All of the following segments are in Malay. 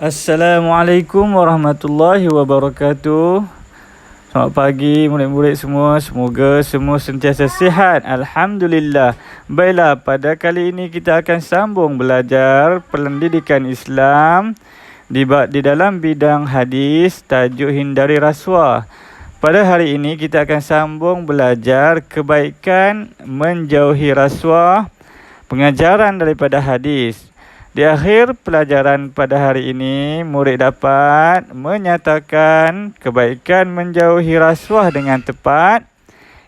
Assalamualaikum warahmatullahi wabarakatuh. Selamat pagi murid-murid semua. Semoga semua sentiasa sihat. Alhamdulillah. Baiklah, pada kali ini kita akan sambung belajar pendidikan Islam di dalam bidang hadis, tajuk hindari rasuah. Pada hari ini kita akan sambung belajar kebaikan menjauhi rasuah, pengajaran daripada hadis. Di akhir pelajaran pada hari ini, murid dapat menyatakan kebaikan menjauhi rasuah dengan tepat.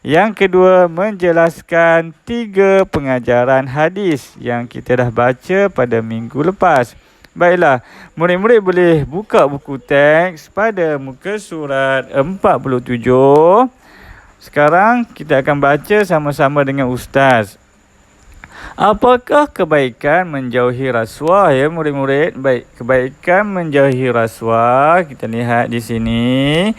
Yang kedua, menjelaskan 3 pengajaran hadis yang kita dah baca pada minggu lepas. Baiklah, murid-murid boleh buka buku teks pada muka surat 47. Sekarang kita akan baca sama-sama dengan Ustaz. Apakah kebaikan menjauhi rasuah ya murid-murid? Baik, kebaikan menjauhi rasuah, kita lihat di sini.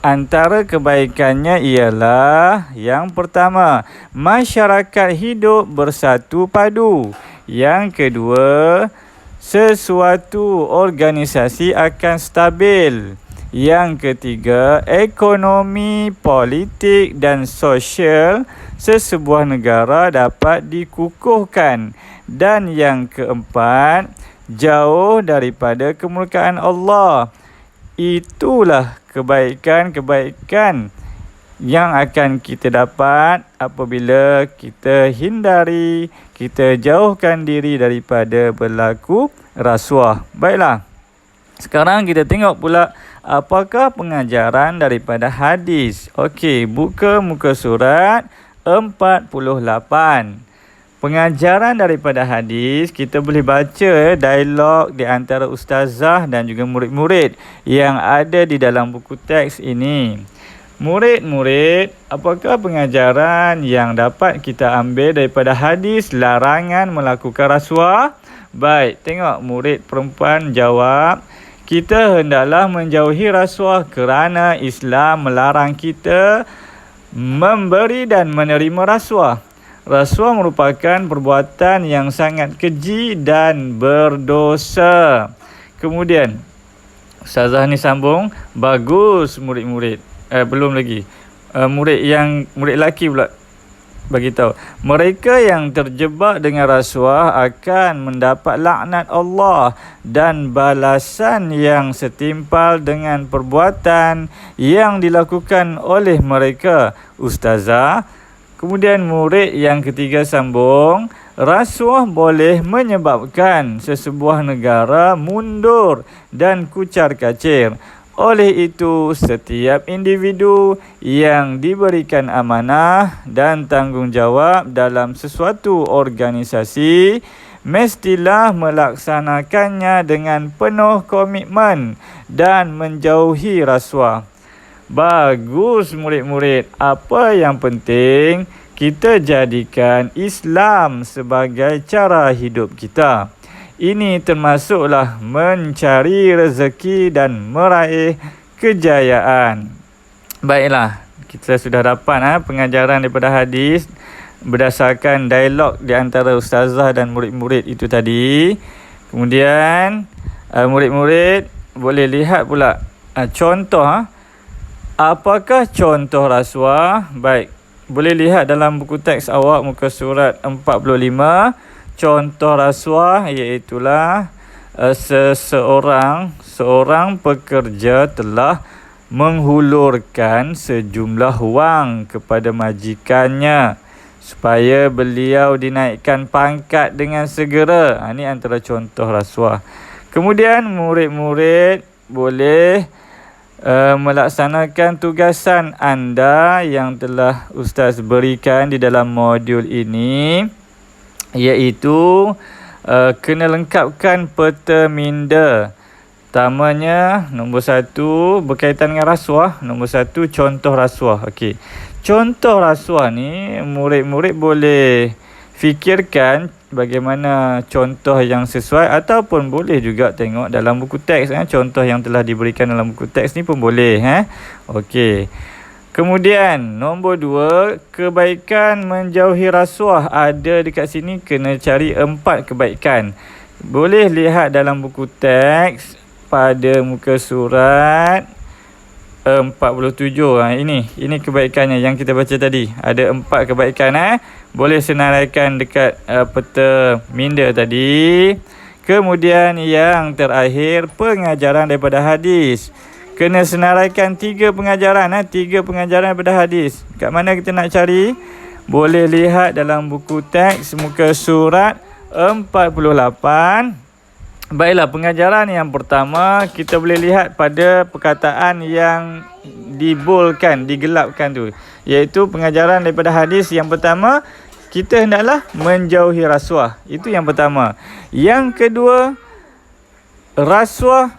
Antara kebaikannya ialah yang pertama, masyarakat hidup bersatu padu. Yang kedua, sesuatu organisasi akan stabil. Yang ketiga, ekonomi, politik dan sosial sesebuah negara dapat dikukuhkan. Dan yang keempat, jauh daripada kemurkaan Allah. Itulah kebaikan-kebaikan yang akan kita dapat apabila kita hindari, kita jauhkan diri daripada berlaku rasuah. Baiklah, sekarang kita tengok pula apakah pengajaran daripada hadis. Okey, buka muka surat 48. Pengajaran daripada hadis, kita boleh baca dialog di antara ustazah dan juga murid-murid yang ada di dalam buku teks ini. Murid-murid, apakah pengajaran yang dapat kita ambil daripada hadis larangan melakukan rasuah? Baik, tengok murid perempuan jawab, kita hendaklah menjauhi rasuah kerana Islam melarang kita memberi dan menerima rasuah. Rasuah merupakan perbuatan yang sangat keji dan berdosa. Kemudian, Ustazah ni sambung, bagus murid-murid. Belum lagi. Murid lelaki pula bagi tahu, mereka yang terjebak dengan rasuah akan mendapat laknat Allah dan balasan yang setimpal dengan perbuatan yang dilakukan oleh mereka. Ustazah. Kemudian murid yang ketiga sambung, rasuah boleh menyebabkan sesebuah negara mundur dan kucar-kacir. Oleh itu, setiap individu yang diberikan amanah dan tanggungjawab dalam sesuatu organisasi mestilah melaksanakannya dengan penuh komitmen dan menjauhi rasuah. Bagus murid-murid, apa yang penting kita jadikan Islam sebagai cara hidup kita. Ini termasuklah mencari rezeki dan meraih kejayaan. Baiklah, kita sudah dapat pengajaran daripada hadis berdasarkan dialog di antara ustazah dan murid-murid itu tadi. Kemudian murid-murid boleh lihat pula contoh. Apakah contoh rasuah? Baik, boleh lihat dalam buku teks awak muka surat 45. Contoh rasuah iaitulah seorang pekerja telah menghulurkan sejumlah wang kepada majikannya supaya beliau dinaikkan pangkat dengan segera. Ini antara contoh rasuah. Kemudian murid-murid boleh melaksanakan tugasan anda yang telah Ustaz berikan di dalam modul ini, iaitu kena lengkapkan peta minda. Pertamanya, nombor 1 berkaitan dengan rasuah. Nombor 1 contoh rasuah. Okey. Contoh rasuah ni murid-murid boleh fikirkan bagaimana contoh yang sesuai, ataupun boleh juga tengok dalam buku teks. Contoh yang telah diberikan dalam buku teks ni pun boleh. Okey. Kemudian nombor 2, kebaikan menjauhi rasuah. Ada dekat sini, kena cari 4 kebaikan. Boleh lihat dalam buku teks pada muka surat 47. Ini kebaikannya yang kita baca tadi. Ada 4 kebaikan. Boleh senaraikan dekat peta minda tadi. Kemudian yang terakhir, pengajaran daripada hadis. Kena senaraikan 3 pengajaran. 3 pengajaran daripada hadis. Kat mana kita nak cari? Boleh lihat dalam buku teks muka surat 48. Baiklah, pengajaran yang pertama kita boleh lihat pada perkataan yang dibolkan, digelapkan tu, iaitu pengajaran daripada hadis yang pertama, kita hendaklah menjauhi rasuah. Itu yang pertama. Yang kedua, rasuah,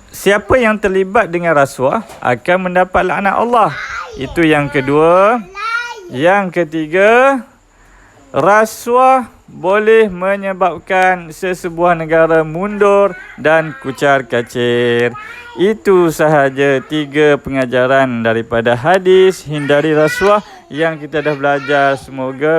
siapa yang terlibat dengan rasuah akan mendapat laknat Allah. Itu yang kedua. Yang ketiga, rasuah boleh menyebabkan sesebuah negara mundur dan kucar kacir. Itu sahaja 3 pengajaran daripada hadis hindari rasuah yang kita dah belajar. Semoga